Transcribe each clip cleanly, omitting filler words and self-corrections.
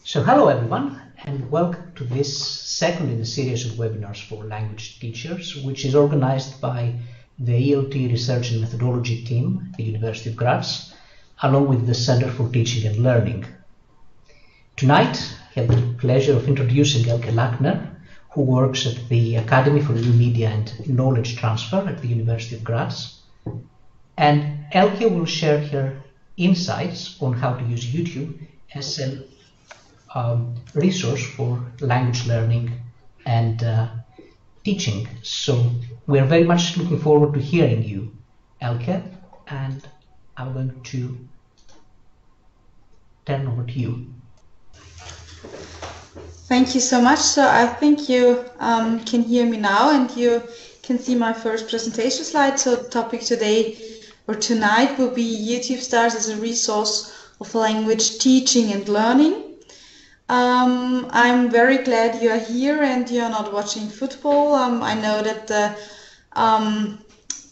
So hello everyone, and welcome to this second in a series of webinars for language teachers, which is organized by the ELT Research and Methodology team at the University of Graz, along with the Center for Teaching and Learning. Tonight, I have the pleasure of introducing Elke Lackner, who works at the Academy for New Media and Knowledge Transfer at the University of Graz. And Elke will share her insights on how to use YouTube as a resource for language learning and teaching. So we're very much looking forward to hearing you, Elke, and I'm going to turn over to you. Thank you so much. So I think you can hear me now and you can see my first presentation slide. So the topic today or tonight will be YouTube stars as a resource of language teaching and learning. I'm very glad you are here and you are not watching football. I know that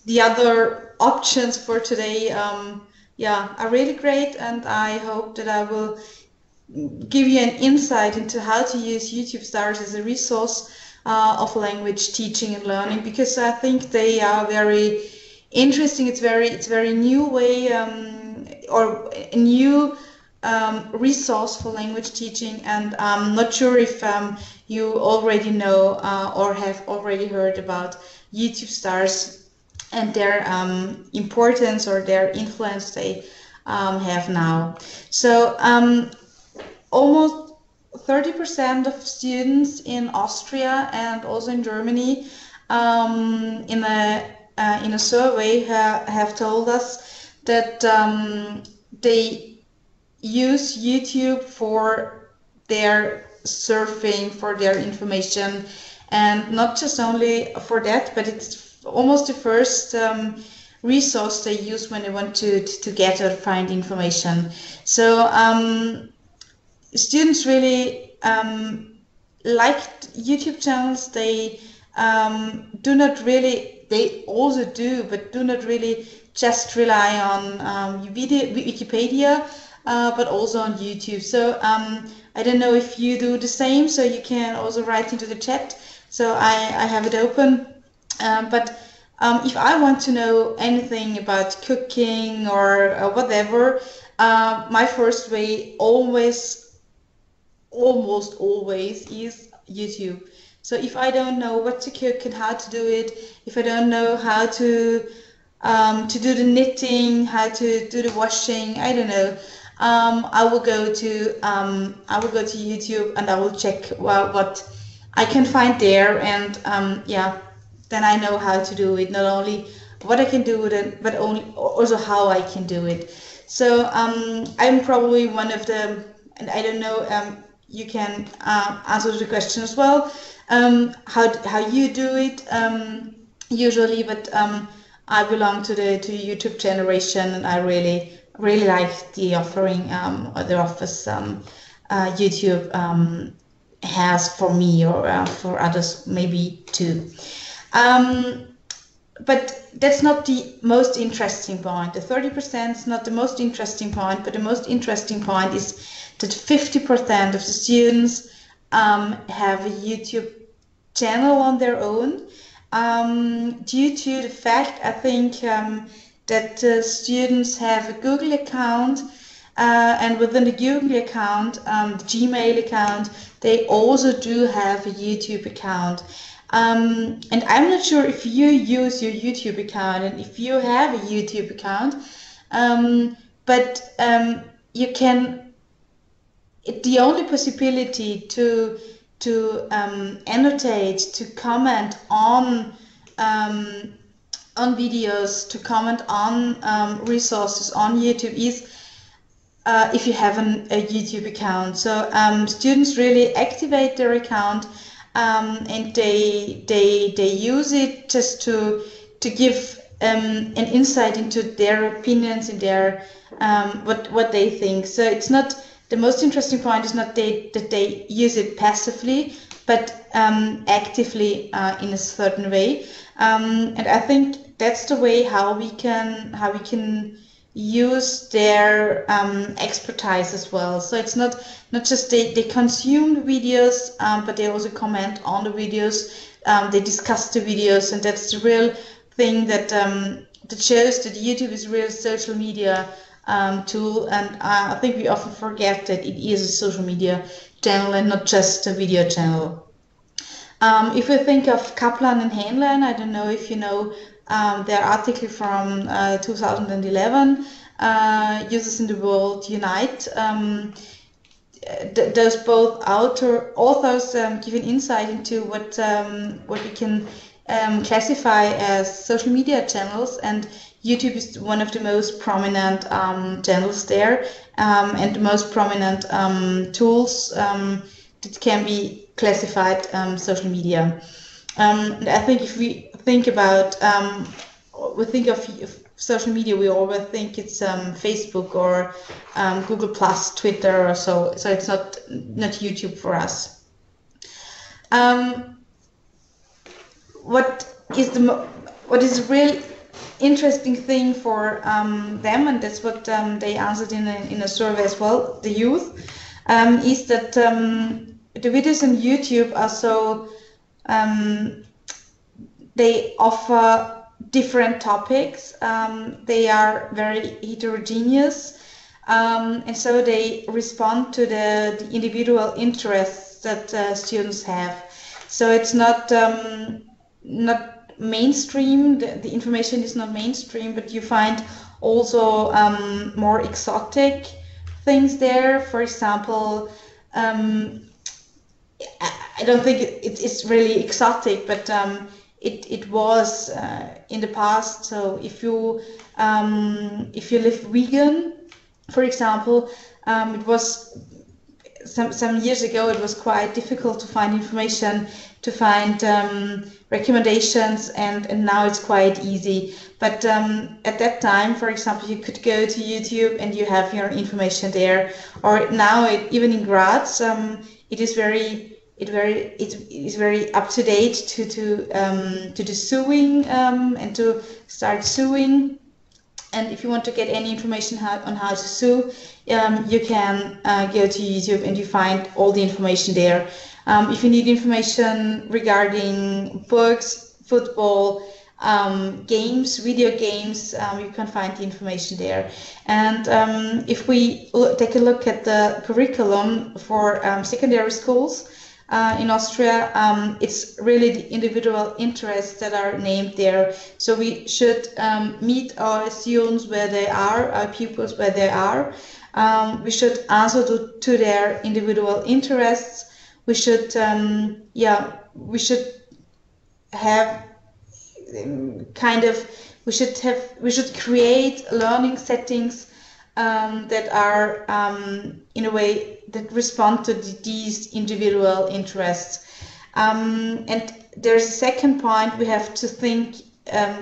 the other options for today are really great, and I hope that I will give you an insight into how to use YouTube stars as a resource of language teaching and learning, because I think they are very interesting. It's very new way or a new resource for language teaching, and I'm not sure if you already know or have already heard about YouTube stars and their importance or their influence they have now. So almost 30% of students in Austria and also in Germany in a survey have told us that they use YouTube for their surfing, for their information, and not just only for that, but it's almost the first resource they use when they want to get or find information. So students really like YouTube channels. They do not really, they also do, but do not really just rely on Wikipedia, but also on YouTube. So I don't know if you do the same, so you can also write into the chat. So I have it open. But if I want to know anything about cooking or whatever, my first way almost always is YouTube. So if I don't know what to cook and how to do it, if I don't know how to do the knitting, how to do the washing, I don't know. I will go to YouTube and I will check what I can find there, and then I know how to do it. Not only what I can do with it, but also how I can do it. So I'm probably one of the, and I don't know. You can answer the question as well. How you do it usually, but I belong to the YouTube generation, and I really like the offering or the offers YouTube has for me, or for others maybe too. But that's not the most interesting point. The 30% is not the most interesting point, but the most interesting point is that 50% of the students have a YouTube channel on their own, due to the fact, I think, that students have a Google account, and within the Google account, the Gmail account, they also do have a YouTube account. And I'm not sure if you use your YouTube account and if you have a YouTube account, but you can, the only possibility to annotate, to comment on videos, to comment on resources on YouTube is if you have a YouTube account. So students really activate their account, and they use it just to give an insight into their opinions and their what they think. So it's not, the most interesting point is not that they use it passively, but actively in a certain way. And I think that's the way how we can use their expertise as well. So it's not just they consume the videos, but they also comment on the videos. They discuss the videos, and that's the real thing that that shows that YouTube is a real social media tool. And I think we often forget that it is a social media channel and not just a video channel. If we think of Kaplan and Heinlein, I don't know if you know their article from 2011, Users in the World Unite. Those both authors give an insight into what we can classify as social media channels, and YouTube is one of the most prominent channels there, and the most prominent tools that can be classified social media. And I think if we think about of social media, we always think it's Facebook or Google Plus, Twitter, or so. So it's not YouTube for us. What is a real interesting thing for them, and that's what they answered in a survey as well, the youth, is that the videos on YouTube are so they offer different topics. They are very heterogeneous, and so they respond to the individual interests that students have. So it's not mainstream. The information is not mainstream, but you find also more exotic things there. For example, I don't think it's really exotic, but it was in the past. So if you live vegan, for example, it was some years ago. It was quite difficult to find information, to find recommendations, and now it's quite easy. But at that time, for example, you could go to YouTube and you have your information there. Or now, even in Graz, it is very up to date to the suing and to start suing. And if you want to get any information on how to sue, you can go to YouTube and you find all the information there. If you need information regarding books, football, games, video games, you can find the information there. And if we take a look at the curriculum for secondary schools in Austria, it's really the individual interests that are named there. So we should meet our students where they are, our pupils where they are. We should answer to their individual interests. We should, we should have we should create learning settings that are in a way that respond to these individual interests. And there's a second point: we have to think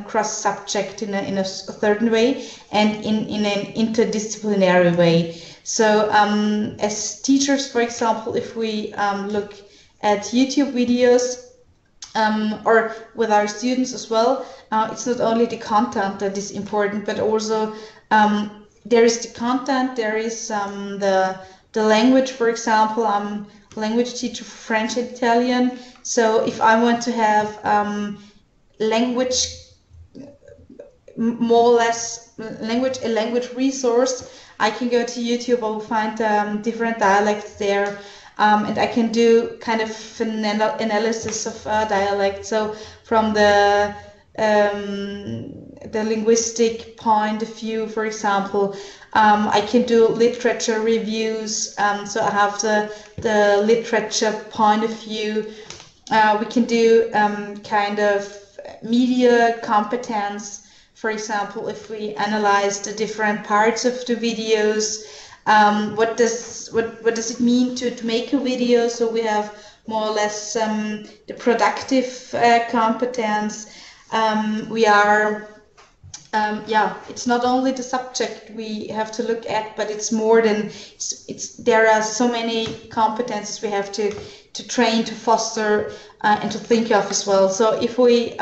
cross-subject in a certain way and in an interdisciplinary way. So as teachers, for example, if we look at YouTube videos, or with our students as well, it's not only the content that is important, but also there is the content, there is the language. For example, I'm a language teacher for French and Italian, so if I want to have language, more or less a language resource, I can go to YouTube. I will find different dialects there. And I can do kind of an analysis of dialect. So from the linguistic point of view, for example, I can do literature reviews. So I have the literature point of view. We can do kind of media competence. For example, if we analyze the different parts of the videos. What does it mean to make a video? So we have more or less the productive competence. We are it's not only the subject we have to look at, but it's more than there are so many competences we have to train, to foster, and to think of as well. So if we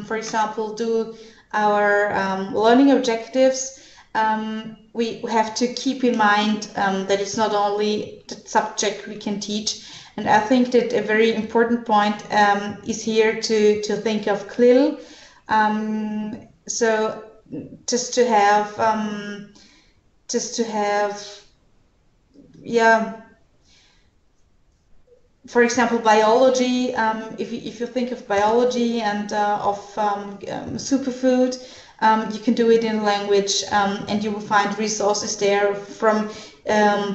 for example do our learning objectives, we have to keep in mind that it's not only the subject we can teach. And I think that a very important point is here to think of CLIL. So just to have, yeah, for example, biology. If you think of biology and of superfood, you can do it in language, and you will find resources there from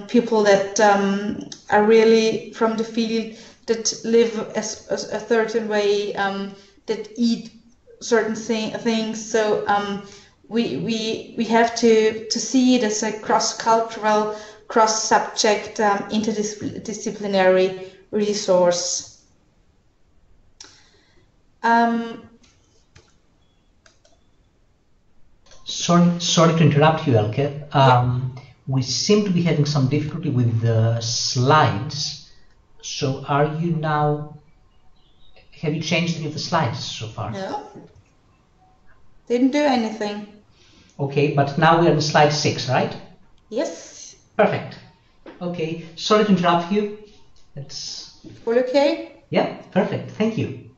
people that are really from the field, that live a certain way, that eat certain things. So we have to see it as a cross-cultural, cross-subject, interdisciplinary resource. Sorry to interrupt you, Elke. We seem to be having some difficulty with the slides. So have you changed any of the slides so far? No. Didn't do anything. Okay, but now we're on slide 6, right? Yes. Perfect. Okay, sorry to interrupt you. It's all okay? Yeah, perfect. Thank you.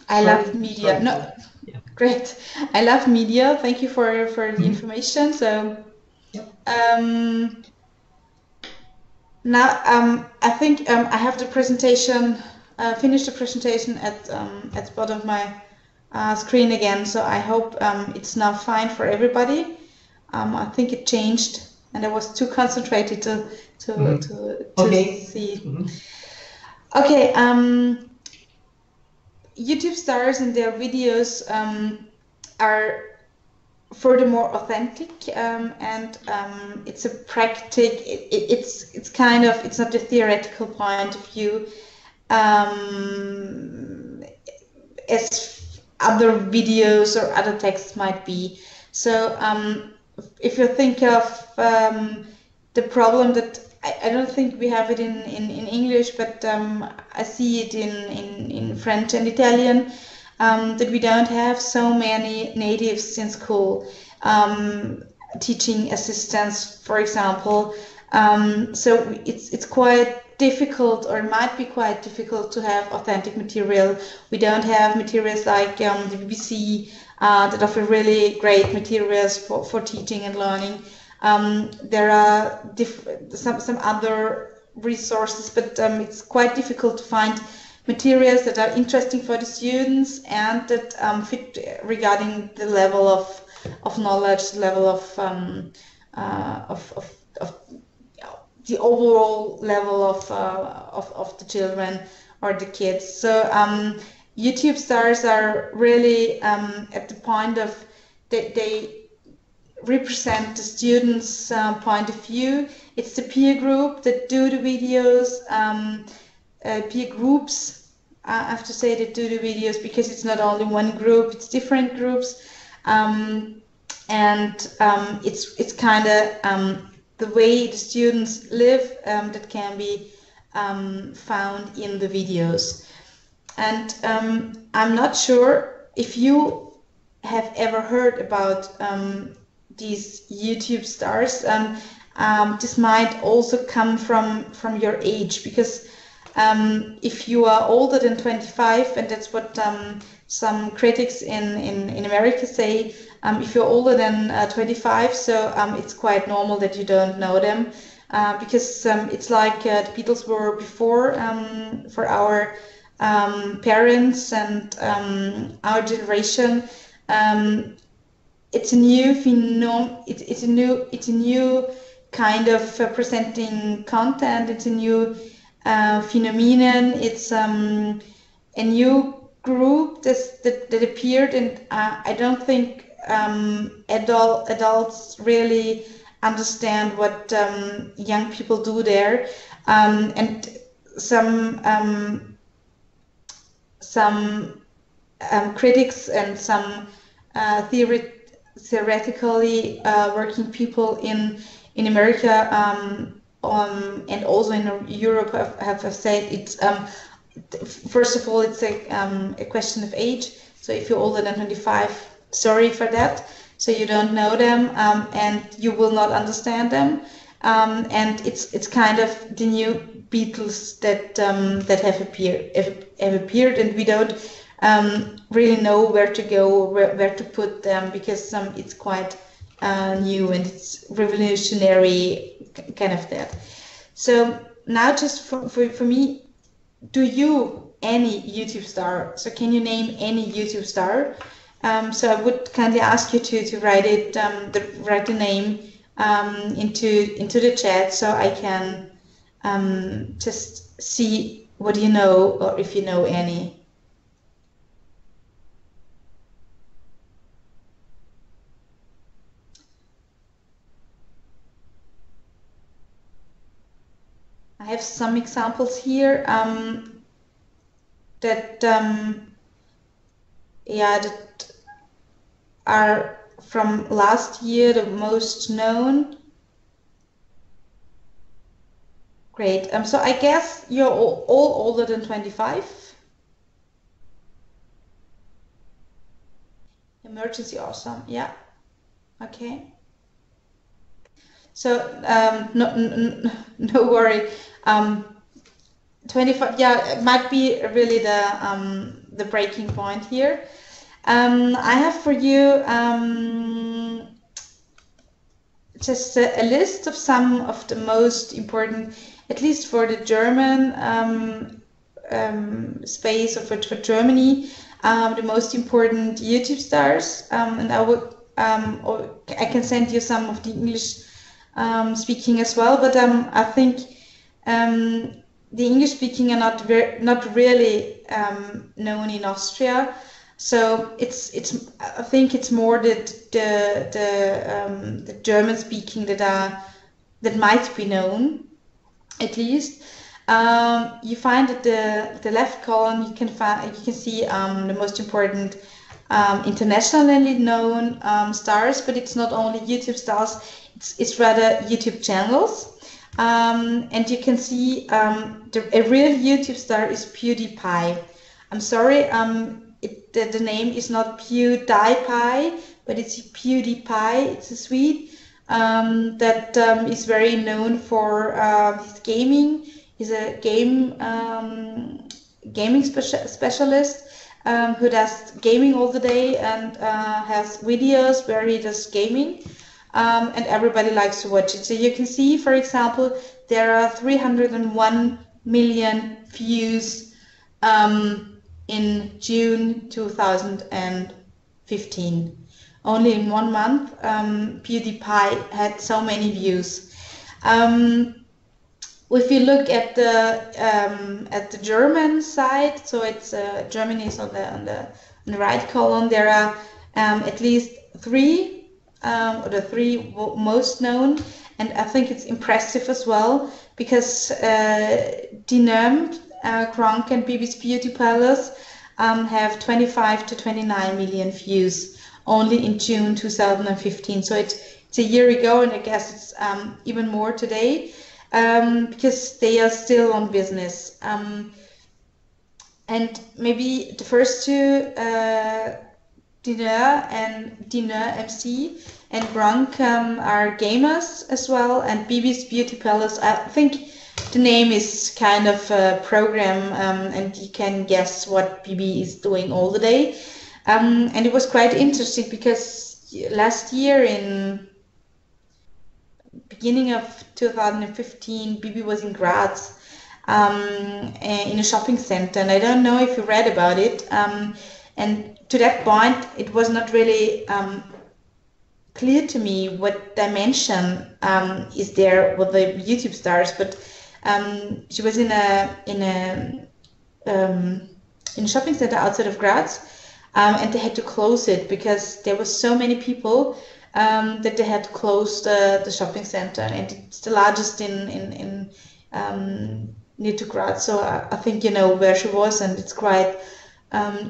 I love media. No, yeah. Great. I love media. Thank you for the information. So, now I think I have the presentation. Finished the presentation at the bottom of my screen again. So I hope it's now fine for everybody. I think it changed, and I was too concentrated to see. Okay. YouTube stars and their videos are furthermore authentic, and it's a practice. It's kind of, it's not a theoretical point of view as other videos or other texts might be. So if you think of the problem that I don't think we have it in English, but I see it in French and Italian, that we don't have so many natives in school, teaching assistants, for example. So it's quite difficult, or it might be quite difficult, to have authentic material. We don't have materials like the BBC that offer really great materials for teaching and learning. There are some other resources, but it's quite difficult to find materials that are interesting for the students and that fit regarding the level of knowledge, the level of the overall level of the children or the kids. So YouTube stars are really at the point of they represent the students' point of view. It's the peer group that do the videos, peer groups, I have to say, that do the videos, because it's not only one group, it's different groups, and it's kind of the way the students live that can be found in the videos. And I'm not sure if you have ever heard about these YouTube stars. This might also come from your age, because if you are older than 25, and that's what some critics in America say, if you're older than 25, so it's quite normal that you don't know them, because it's like the Beatles were before for our parents and our generation. It's a new phenomenon. It's a new kind of presenting content. It's a new phenomenon. It's a new group that appeared, and I don't think adults really understand what young people do there, and some critics and some theoretically working people in America and also in Europe have said it's first of all, it's a question of age. So if you're older than 25, sorry for that. so you don't know them, and you will not understand them. And it's kind of the new Beatles that have appeared, and we don't really know where to go, where to put them, because it's quite new and it's revolutionary, kind of that. So now, just for me, do you any YouTube star? So can you name any YouTube star? So I would kindly ask you to write it, write the name into the chat, so I can just see what you know, or if you know any. I have some examples here that that are from last year, the most known. Great. So I guess you're all older than 25. Emergency, awesome. Yeah. Okay. So no worry. 25. Yeah, it might be really the breaking point here. I have for you just a list of some of the most important, at least for the German space, or for Germany, the most important YouTube stars, and I would or I can send you some of the English speaking as well, but I think the English speaking are not really known in Austria. So I think it's more the German speaking that might be known, at least. You find at the left column you can see the most important internationally known stars, but it's not only YouTube stars, it's rather YouTube channels. And you can see a real YouTube star is PewDiePie. I'm sorry, the name is not PewDiePie, but it's PewDiePie. It's a Swede that is very known for his gaming. He's a gaming specialist who does gaming all the day and has videos where he does gaming, and everybody likes to watch it. So you can see, for example, there are 301 million views in June 2015. Only in 1 month, PewDiePie had so many views. If you look at the German side, so it's Germany is on the right column. There are at least three, or the three most known, and I think it's impressive as well because Dynamd, Gronk, and Bibi's Beauty Palace have 25 to 29 million views only in June 2015. So it's a year ago, and I guess it's even more today. Because they are still on business. And maybe the first two, Diner MC and Gronk, are gamers as well, and Bibi's Beauty Palace, I think the name is kind of a program, and you can guess what Bibi is doing all the day. And it was quite interesting because last year in beginning of 2015, Bibi was in Graz in a shopping center, and I don't know if you read about it. And to that point, it was not really clear to me what dimension is there with the YouTube stars. But she was in a shopping center outside of Graz, and they had to close it because there were so many people. That they had to close the shopping center, and it's the largest in near to Graz. So I think you know where she was, and it's quite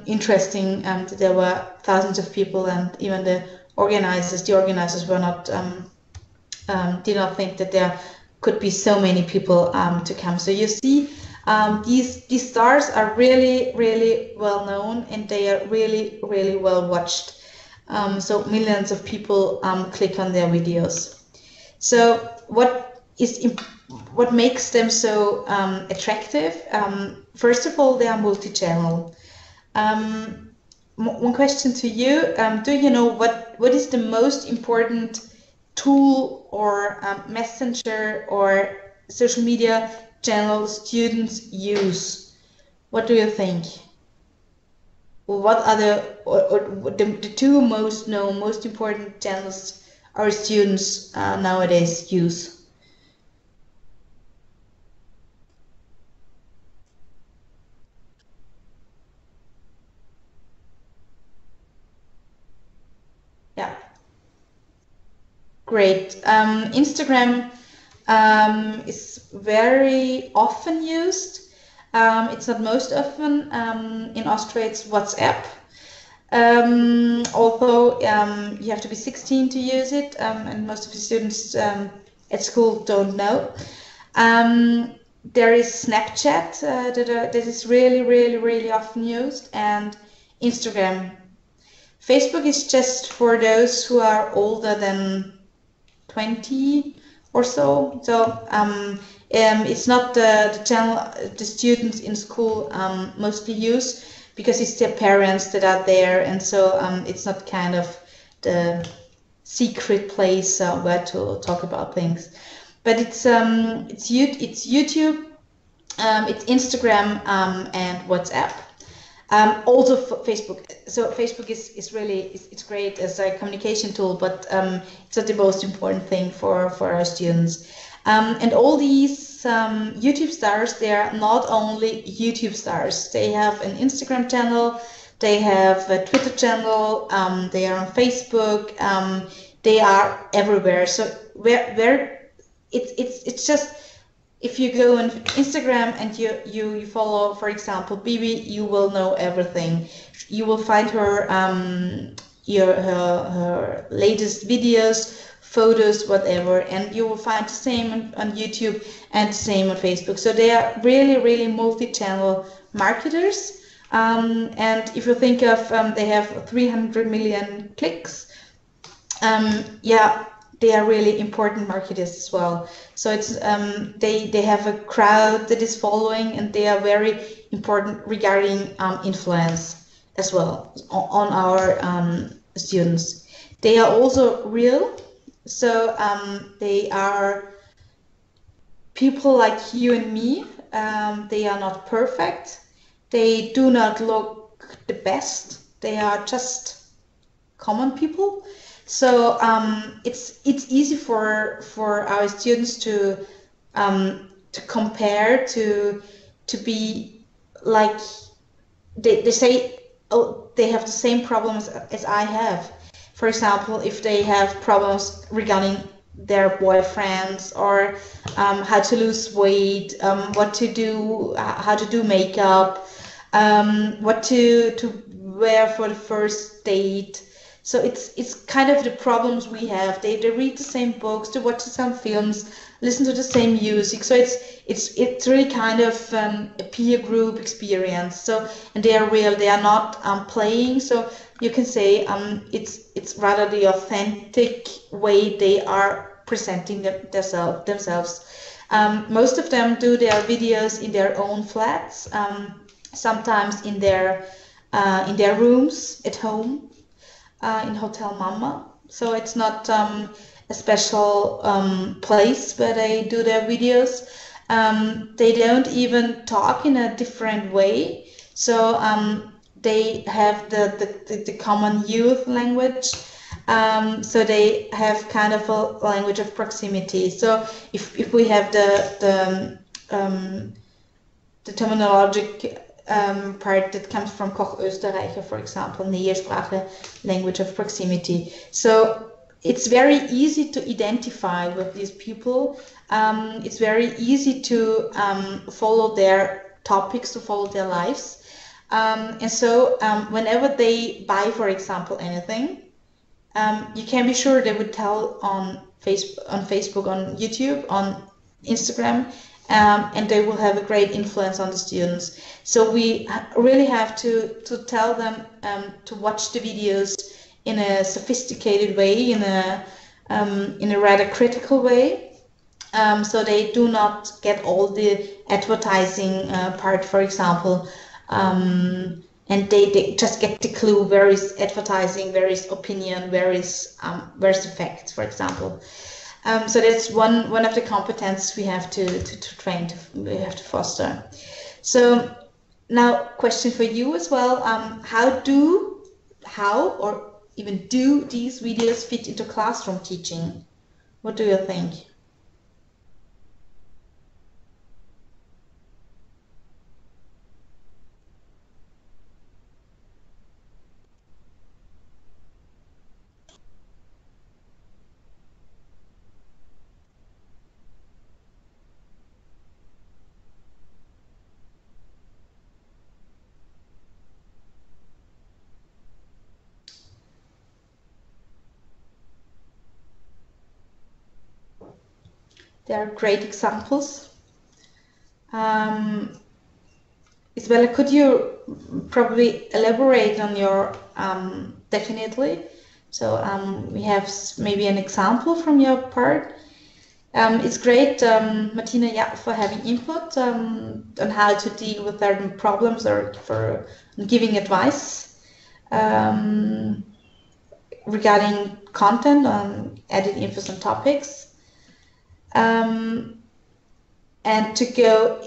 interesting that there were thousands of people, and even the organizers were not did not think that there could be so many people to come. So you see, these stars are really well known, and they are really well watched. So millions of people click on their videos. So what makes them so attractive? First of all, they are multi-channel. One question to you: do you know what is the most important tool or messenger or social media channel students use? What do you think? What are the two most known, most important channels our students nowadays use? Yeah, great. Instagram is very often used. It's not most often. In Austria, it's WhatsApp. Although you have to be 16 to use it, and most of the students at school don't know. There is Snapchat that is really often used, and Instagram. Facebook is just for those who are older than 20 or so. So it's not the channel the students in school mostly use, because it's their parents that are there, and so it's not kind of the secret place where to talk about things. But it's YouTube, it's Instagram, and WhatsApp. Also Facebook. So Facebook is really it's great as a communication tool, but it's not the most important thing for our students. And all these YouTube stars, they are not only YouTube stars. They have an Instagram channel, they have a Twitter channel, they are on Facebook, they are everywhere. So where it's just, if you go on Instagram and you follow, for example, Bibi, you will know everything. You will find her her latest videos, photos, whatever, and you will find the same on YouTube and the same on Facebook. So they are really multi-channel marketers. And if you think of they have 300 million clicks, yeah, they are really important marketers as well. So it's they have a crowd that is following, and they are very important regarding influence as well on our students. They are also real, so they are people like you and me. They are not perfect. They do not look the best. They are just common people. So it's easy for our students to compare, to be like they say, oh, they have the same problems as I have. For example, if they have problems regarding their boyfriends, or how to lose weight, what to do, how to do makeup, what to wear for the first date. So it's kind of the problems we have. They read the same books, they watch the same films, listen to the same music. So it's really kind of a peer group experience. So, and they are real. They are not playing. So you can say it's rather the authentic way they are presenting themselves. Most of them do their videos in their own flats, sometimes in their rooms at home. In Hotel Mama, so it's not a special place where they do their videos. They don't even talk in a different way, so they have the common youth language. So they have kind of a language of proximity. So if we have the terminologic part that comes from Koch Österreicher, for example, Nähesprache, language of proximity. So it's very easy to identify with these people. It's very easy to follow their topics, to follow their lives. And so whenever they buy, for example, anything, you can be sure they would tell on Facebook, on YouTube, on Instagram, and they will have a great influence on the students. So we really have to tell them to watch the videos in a sophisticated way, in a rather critical way. So they do not get all the advertising part, for example, and they just get the clue where is advertising, where is opinion, where's the facts, for example. So that's one of the competences we have to train, we have to foster. So now, question for you as well: how or even do these videos fit into classroom teaching? What do you think? There are great examples. Isabella, could you probably elaborate on your definitely? So we have maybe an example from your part. It's great, Martina, yeah, for having input on how to deal with certain problems or for giving advice regarding content on added infos and topics. And to go,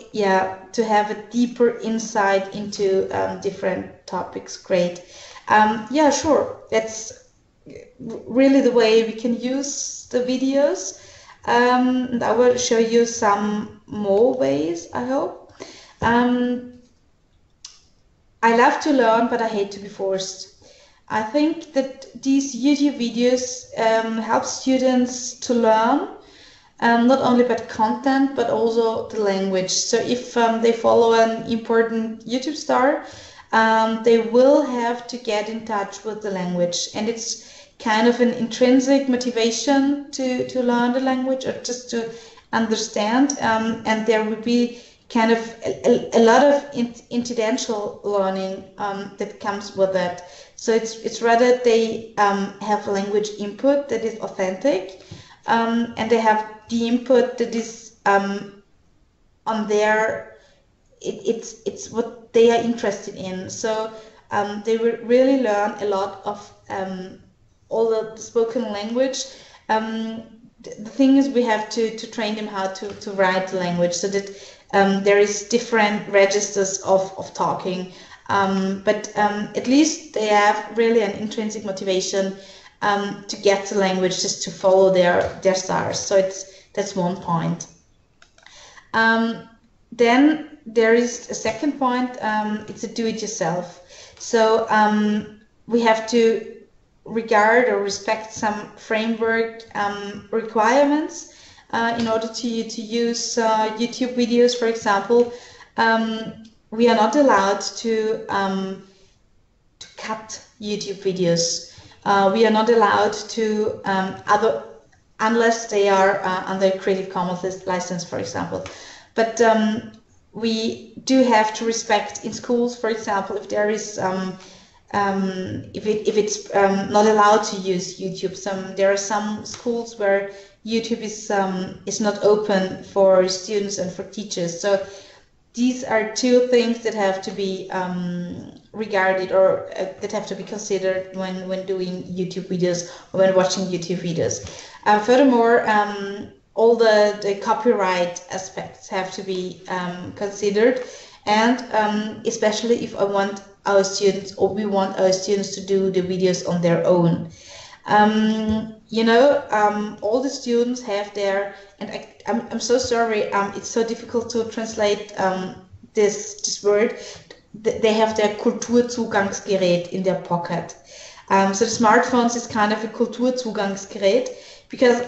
to have a deeper insight into different topics. Great. Yeah, sure. That's really the way we can use the videos. And I will show you some more ways, I hope. I love to learn, but I hate to be forced. I think that these YouTube videos help students to learn. Not only about content, but also the language. So if they follow an important YouTube star, they will have to get in touch with the language. And it's kind of an intrinsic motivation to learn the language or just to understand. And there will be kind of a lot of incidental learning that comes with that. So it's rather they have language input that is authentic. And they have the input that is on their, it's what they are interested in. So they will really learn a lot of all the spoken language. The thing is we have to train them how to write the language so that there is different registers of talking. But at least they have really an intrinsic motivation to get the language, just to follow their stars. So that's one point. Then there is a second point. It's a do-it-yourself. So we have to regard or respect some framework requirements in order to use YouTube videos. For example, we are not allowed to cut YouTube videos. We are not allowed to unless they are under Creative Commons license, for example. But we do have to respect in schools, for example, if there is if it's not allowed to use YouTube. There are some schools where YouTube is not open for students and for teachers. So these are two things that have to be regarded or that have to be considered when doing YouTube videos or when watching YouTube videos. Furthermore, all the copyright aspects have to be considered, and especially if I want our students, or we want our students to do the videos on their own. All the students have their, and I'm so sorry, it's so difficult to translate this word. They have their Kulturzugangsgerät in their pocket. So the smartphones is kind of a Kulturzugangsgerät because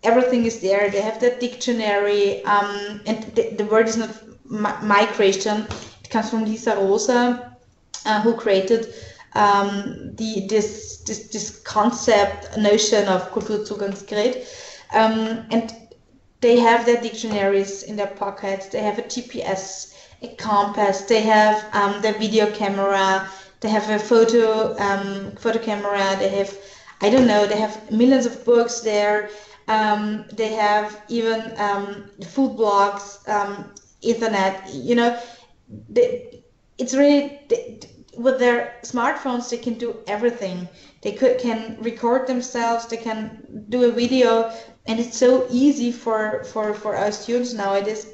everything is there. They have the dictionary, and the word is not my creation. It comes from Lisa Rosa, who created this concept notion of Kulturzugangsgerät, and they have their dictionaries in their pockets. They have a GPS, a compass. They have their video camera. they have a photo camera, they have, I don't know, they have millions of books there. They have even food blogs, internet, you know, it's really, with their smartphones, they can do everything. They can record themselves, they can do a video, and it's so easy for our students nowadays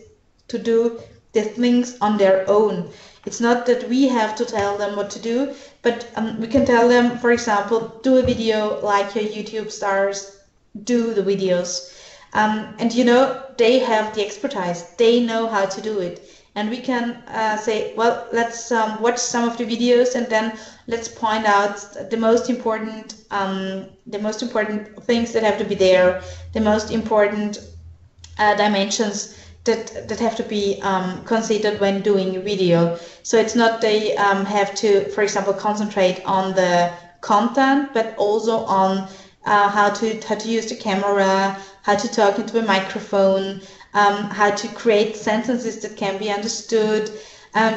to do the things on their own. It's not that we have to tell them what to do, but we can tell them, for example, do a video like your YouTube stars do the videos. And you know, they have the expertise, they know how to do it. And we can say, well, let's watch some of the videos, and then let's point out the most important things that have to be there, the most important dimensions that have to be considered when doing a video. So it's not they have to, for example, concentrate on the content, but also on how to use the camera, how to talk into a microphone, how to create sentences that can be understood.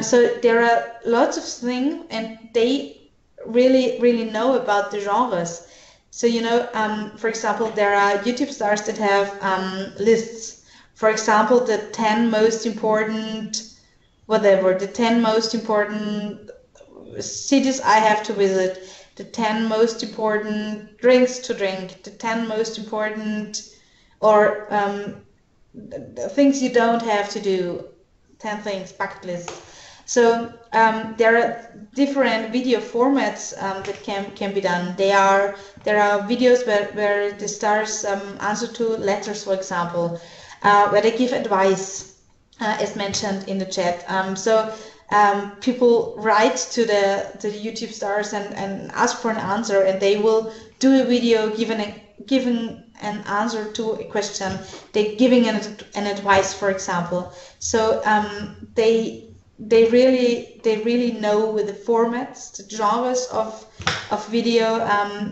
So there are lots of things, and they really know about the genres. So, you know, for example, there are YouTube stars that have lists. For example, the 10 most important, the 10 most important cities I have to visit, the 10 most important drinks to drink, the 10 most important, or the things you don't have to do, 10 things, bucket list. So there are different video formats that can be done. There are videos where the stars answer to letters, for example, where they give advice, as mentioned in the chat. So people write to the YouTube stars and ask for an answer, and they will do a video giving an answer to a question. They're giving an advice, for example. So they really know with the formats, the genres of video.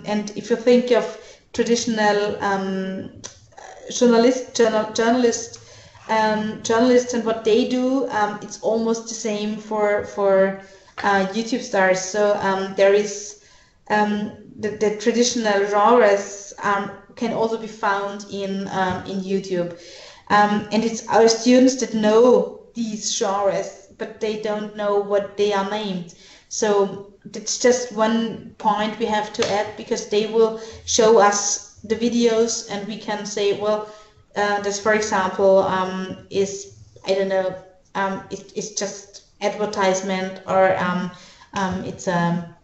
And if you think of traditional journalists and what they do, it's almost the same for YouTube stars. So there is the traditional genres can also be found in YouTube, and it's our students that know these genres, but they don't know what they are named. So that's just one point we have to add, because they will show us the videos, and we can say, well, this, for example, is, I don't know, it's just advertisement, or it's a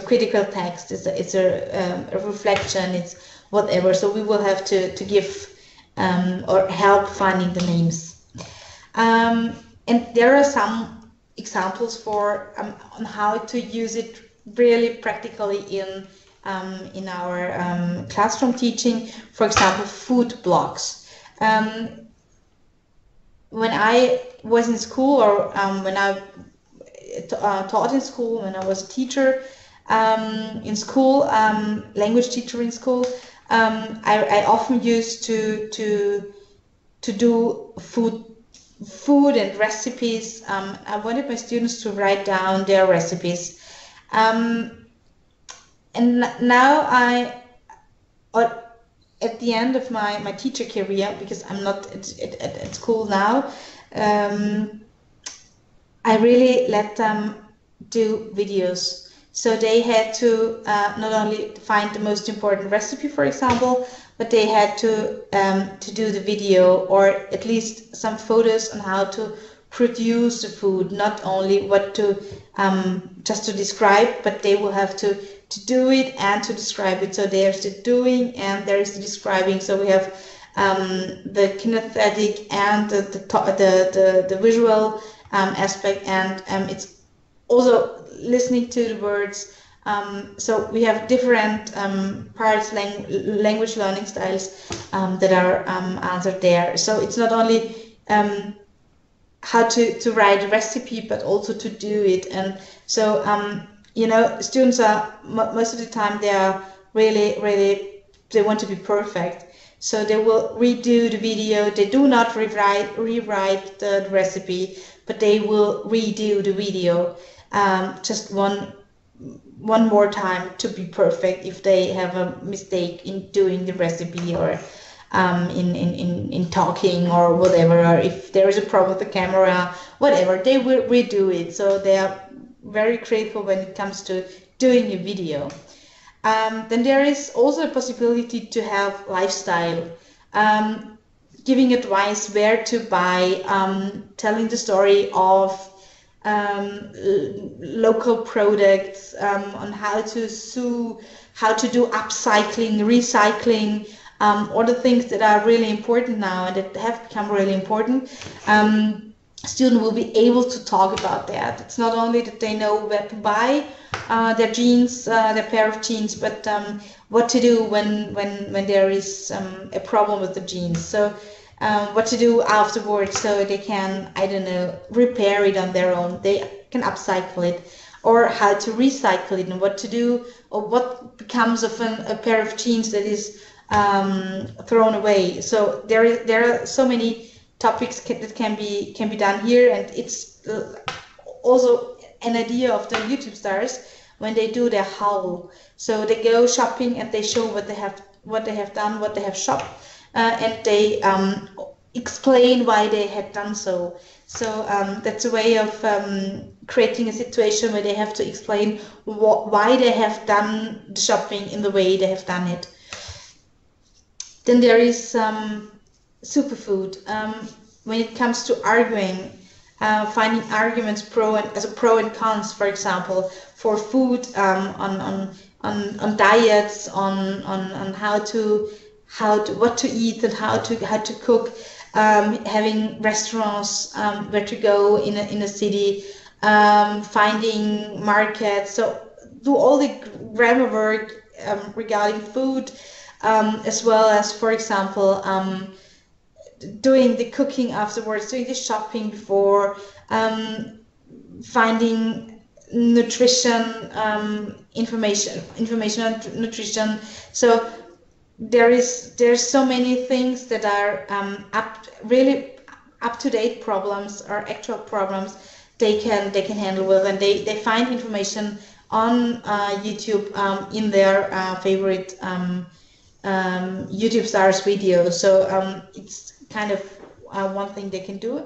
critical text, it's a reflection, it's whatever. So we will have to give or help finding the names. And there are some examples for on how to use it really practically in our classroom teaching. For example, food blogs. When I was in school, or when I taught in school, when I was a teacher in school, language teacher in school, I often used to do food and recipes. I wanted my students to write down their recipes. And now at the end of my teacher career, because I'm not at school now, I really let them do videos. So they had to not only find the most important recipe, for example, but they had to do the video, or at least some photos on how to produce the food, not only what to just to describe, but they will have to do it and to describe it. So there's the doing and there is the describing. So we have the kinesthetic and the visual aspect, and it's also listening to the words. So we have different parts, language learning styles that are answered there. So it's not only how to write a recipe, but also to do it. And so you know, students are most of the time they are really they want to be perfect. So they will redo the video. They do not rewrite the recipe, but they will redo the video. just one more time to be perfect if they have a mistake in doing the recipe, or in talking or whatever, or if there is a problem with the camera, whatever, they will redo it. So they are very critical when it comes to doing a video. Then there is also a possibility to have lifestyle, giving advice where to buy, telling the story of local products, on how to sew, how to do upcycling, recycling, all the things that are really important now and that have become really important. Students will be able to talk about that. It's not only that they know where to buy their jeans, their pair of jeans, but what to do when there is a problem with the jeans. So what to do afterwards, so they can, I don't know, repair it on their own. They can upcycle it, or how to recycle it, and what to do, or what becomes of a pair of jeans that is thrown away. So there are so many topics that can be done here, and it's also an idea of the YouTube stars when they do their haul. So they go shopping and they show what they have done, what they have shopped, and they explain why they had done so. So that's a way of creating a situation where they have to explain why they have done the shopping in the way they have done it. Then there is superfood. When it comes to arguing, finding arguments pro and cons, for example, for food, on diets, on what to eat and how to cook, having restaurants, where to go in a city, finding markets. So do all the grammar work regarding food, as well as, for example, doing the cooking afterwards, doing the shopping before, finding nutrition, information on nutrition. So there's so many things that are really up-to-date problems or actual problems they can handle with, and they find information on YouTube in their favorite YouTube stars videos. So it's kind of one thing they can do.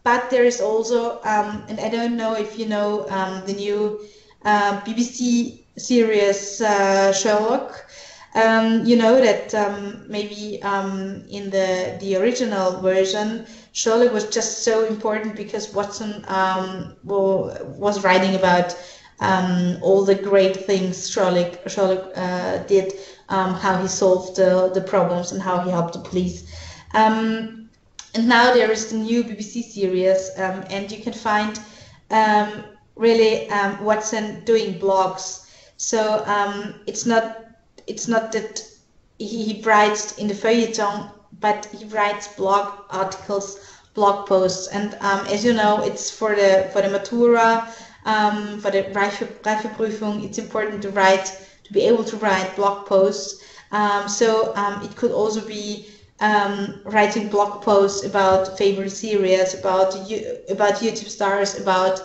But there is also, and I don't know if you know the new BBC series Sherlock. You know that maybe in the original version, Sherlock was just so important because Watson was writing about all the great things Sherlock did, how he solved the problems and how he helped the police. And now there is the new BBC series, and you can find really Watson doing blogs. So it's not that he writes in the feuilleton, but he writes blog articles, blog posts, and as you know, it's for the Matura, for the Reifeprüfung. It's important to be able to write blog posts. So it could also be writing blog posts about favorite series, about YouTube stars, about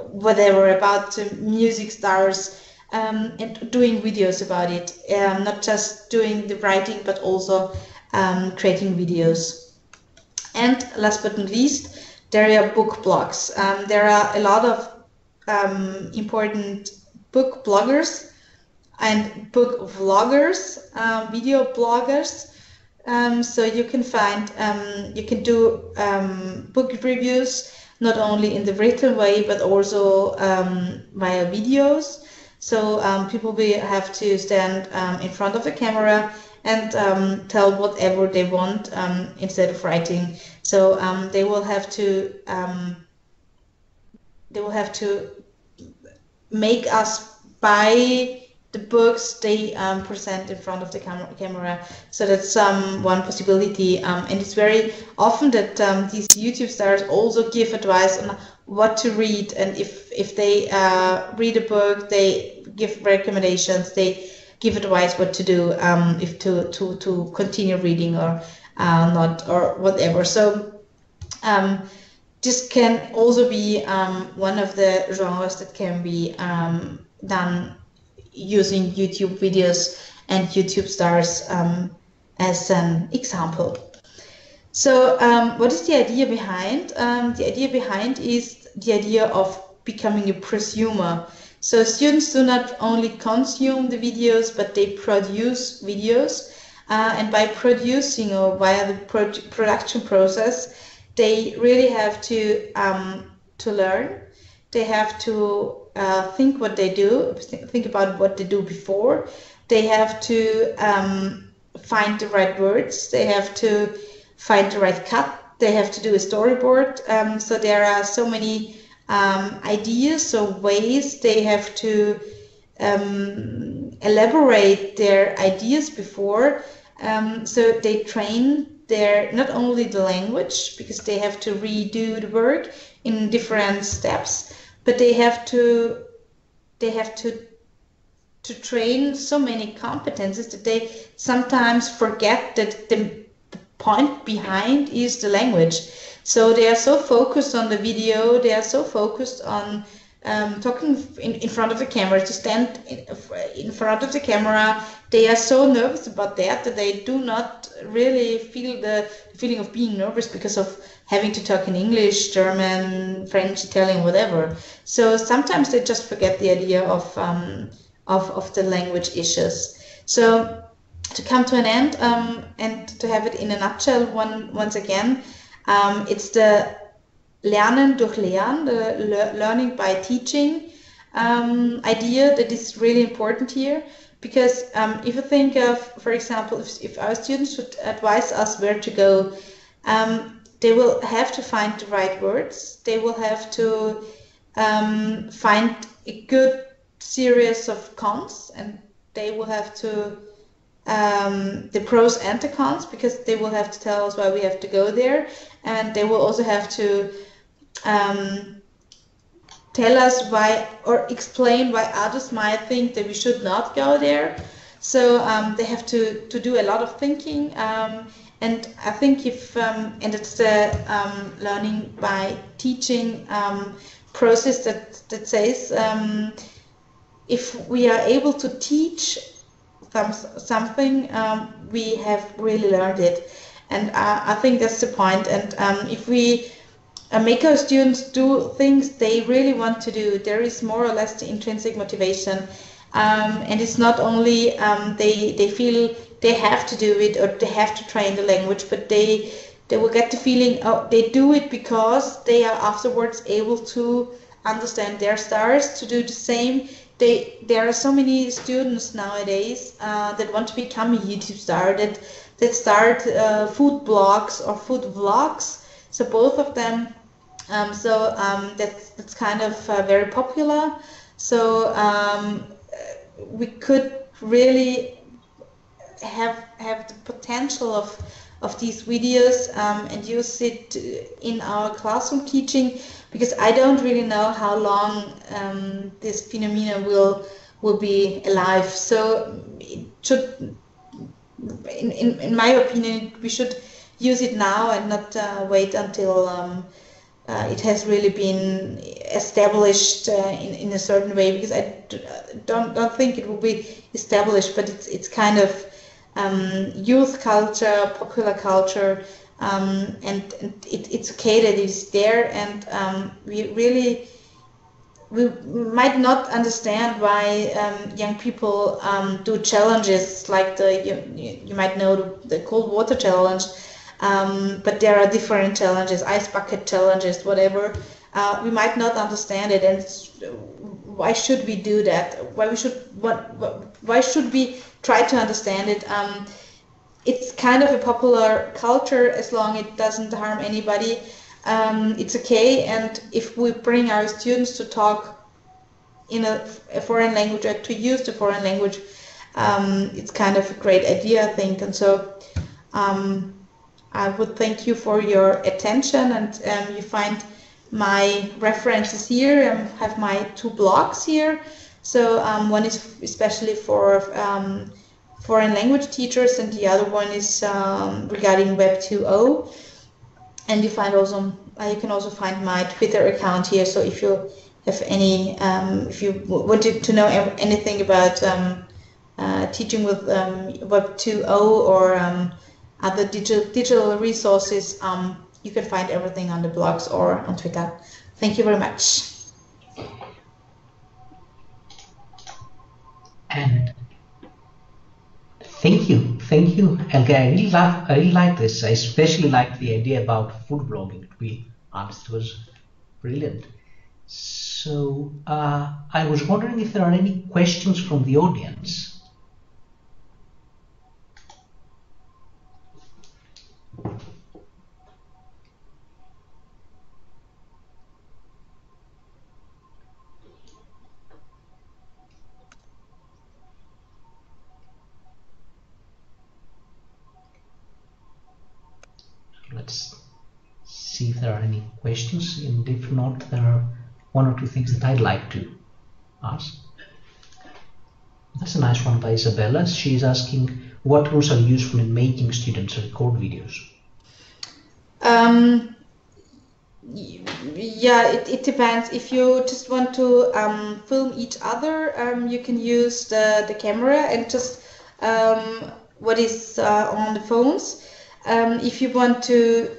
whatever, about music stars, and doing videos about it. Not just doing the writing, but also creating videos. And last but not least, there are book blogs. There are a lot of important book bloggers and book vloggers, video bloggers. So you can find, you can do book reviews, not only in the written way, but also via videos. So people will have to stand in front of the camera and tell whatever they want instead of writing. So they will have to make us buy the books they present in front of the camera. So that's one possibility, and it's very often that these YouTube stars also give advice on what to read, and if they read a book, they give recommendations, they give advice what to do, if to continue reading or not, or whatever. So this can also be one of the genres that can be done using YouTube videos and YouTube stars as an example. So what is the idea behind? The idea behind is the idea of becoming a prosumer. So students do not only consume the videos, but they produce videos. And by producing, or via the production process, they really have to learn. They have to think what they do, think about what they do before. They have to find the right words. They have to find the right cut. They have to do a storyboard. So there are so many ideas or ways they have to elaborate their ideas before. So they train not only the language, because they have to redo the work in different steps, but they have to train so many competences that they sometimes forget that the point behind is the language. So they are so focused on the video, they are so focused on talking in front of the camera, to stand in front of the camera. They are so nervous about that they do not really feel the feeling of being nervous because of having to talk in English, German, French, Italian, whatever. So sometimes they just forget the idea of the language issues. So to come to an end and to have it in a nutshell once again, it's the Lernen durch Lehren, the learning by teaching idea that is really important here. Because if you think of, for example, if our students would advise us where to go, they will have to find the right words. They will have to find a good series of cons, and they will have to the pros and the cons, because they will have to tell us why we have to go there, and they will also have to tell us why, or explain why others might think that we should not go there. So they have to do a lot of thinking, and I think and it's the learning by teaching process that says if we are able to teach something, we have really learned it. And I think that's the point. And if we make our students do things they really want to do, there is more or less the intrinsic motivation. And it's not only they feel they have to do it or they have to train the language, but they will get the feeling, oh, they do it because they are afterwards able to understand their stars, to do the same. There are so many students nowadays that want to become a YouTube star, that start food blogs or food vlogs. So both of them. That's kind of very popular. So we could really have the potential of these videos and use it in our classroom teaching, because I don't really know how long this phenomenon will be alive. So it should, in my opinion, we should use it now and not wait until it has really been established in a certain way, because I don't think it will be established, but it's kind of youth culture, popular culture, and it's okay that it's there, and we might not understand why young people do challenges like you might know the cold water challenge. But there are different challenges, ice bucket challenges, whatever. We might not understand it, and why should we do that? Why should we try to understand it? It's kind of a popular culture as long as it doesn't harm anybody. It's okay, and if we bring our students to talk in a foreign language or to use the foreign language, it's kind of a great idea, I think. And so I would thank you for your attention, and you find my references here. I have my 2 blogs here. So one is especially for foreign language teachers, and the other one is regarding Web 2.0. And you can also find my Twitter account here. So if you have any, if you wanted to know anything about teaching with Web 2.0 or other digital resources, you can find everything on the blogs or on Twitter. Thank you very much. And thank you, Helga. I really like this. I especially like the idea about food blogging. To be honest, it was brilliant. So I was wondering if there are any questions from the audience. Let's see if there are any questions, and if not, there are one or two things that I'd like to ask. That's a nice one by Isabella. She's asking, what tools are useful in making students record videos? Yeah, it depends. If you just want to film each other, you can use the camera and just what is on the phones. If you want to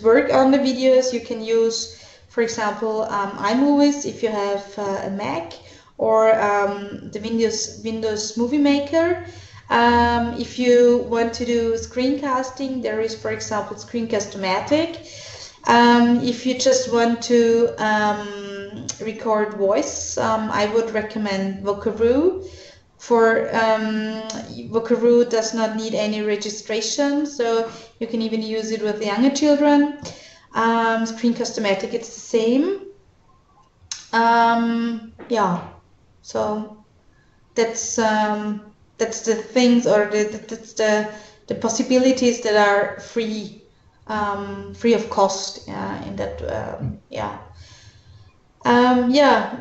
work on the videos, you can use, for example, iMovies if you have a Mac, or the Windows Movie Maker. If you want to do screencasting, there is, for example, Screencast-O-Matic. If you just want to record voice, I would recommend Vocaroo. For Vocaroo does not need any registration, so you can even use it with younger children. Screencast-O-Matic, it's the same. Yeah, so that's the things, or that's the possibilities that are free of cost in that.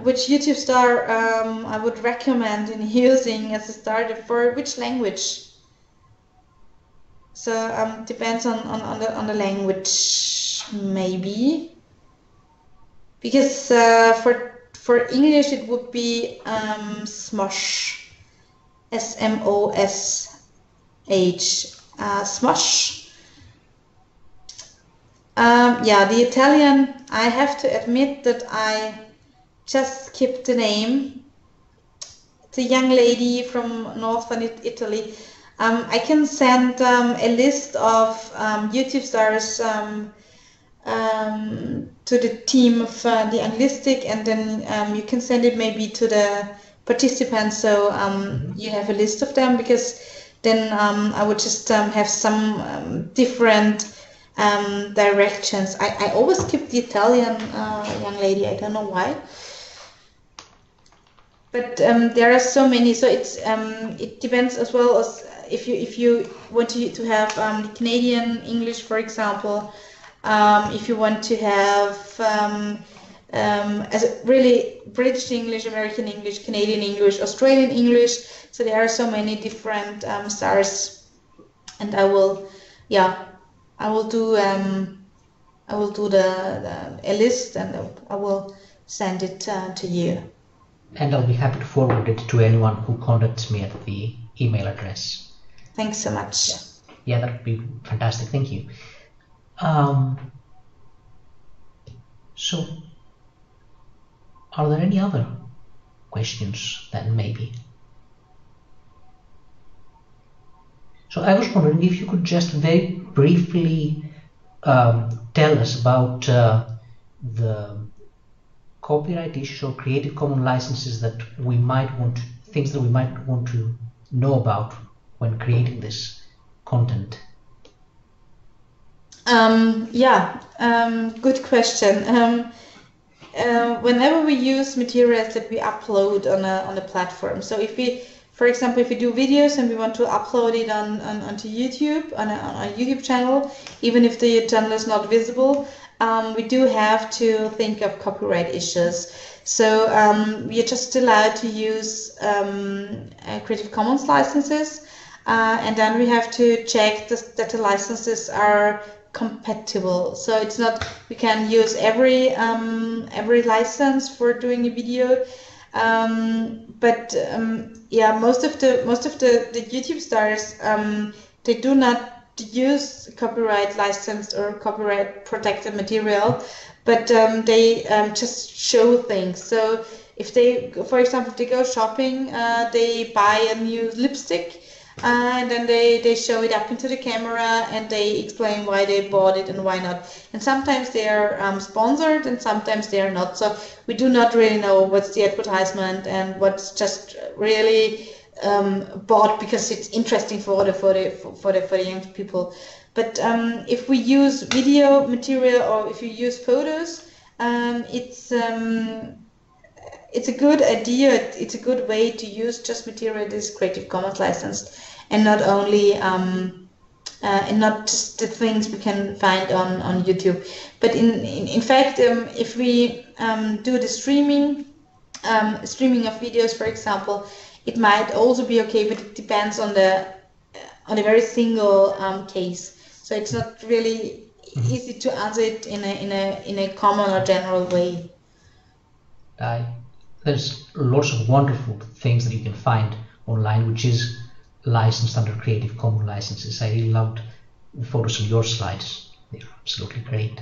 Which YouTube star I would recommend in using as a starter for which language? So depends on the language, maybe, because for English it would be Smosh, Smosh, Smosh. The Italian, I have to admit that I just skipped the name. It's a young lady from northern Italy. I can send a list of YouTube stars to the team of the Anglistic, and then you can send it maybe to the participants, so you have a list of them, because then I would just have some different directions. I always skip the Italian young lady. I don't know why, but there are so many. So it depends as well as if you want to have the Canadian English, for example. If you want to have as really British English, American English, Canadian English, Australian English. So there are so many different stars, and I will do a list, and I will send it to you. And I'll be happy to forward it to anyone who contacts me at the email address. Thanks so much. Yeah, that would be fantastic. Thank you. So, are there any other questions then, maybe? So I was wondering if you could just very briefly tell us about the copyright issues or Creative Commons licenses that we might want to know about when creating this content. Good question. Whenever we use materials that we upload on a platform, so if we, for example, if we do videos and we want to upload it onto YouTube, on a YouTube channel, even if the channel is not visible, we do have to think of copyright issues. So we are just allowed to use Creative Commons licenses. and then we have to check that the licenses are compatible. So it's not we can use every license for doing a video, but yeah, most of the YouTube stars they do not use copyright licensed or copyright protected material, but they just show things. So if they, for example, if they go shopping, they buy a new lipstick, and then they show it up into the camera and they explain why they bought it and why not. And sometimes they are sponsored and sometimes they are not. So we do not really know what's the advertisement and what's just really bought because it's interesting for the young people. But if we use video material or if you use photos, it's a good idea. It's a good way to use just material that is Creative Commons licensed, and not only and not just the things we can find on YouTube. But in fact, if we do the streaming of videos, for example, it might also be okay, but it depends on a very single case. So it's not really easy to answer it in a common or general way. There's lots of wonderful things that you can find online, which is licensed under Creative Commons licenses. I really loved the photos of your slides. They're absolutely great.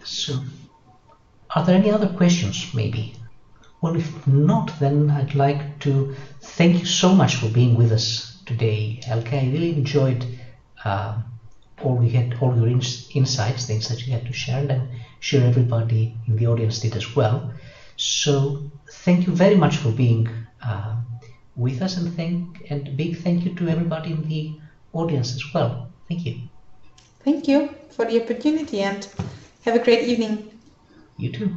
So, are there any other questions, maybe? Well, if not, then I'd like to thank you so much for being with us today, Elke. I really enjoyed all your insights, things that you had to share, and I'm sure everybody in the audience did as well. So thank you very much for being with us, and a big thank you to everybody in the audience as well. Thank you. Thank you for the opportunity, and have a great evening. You too.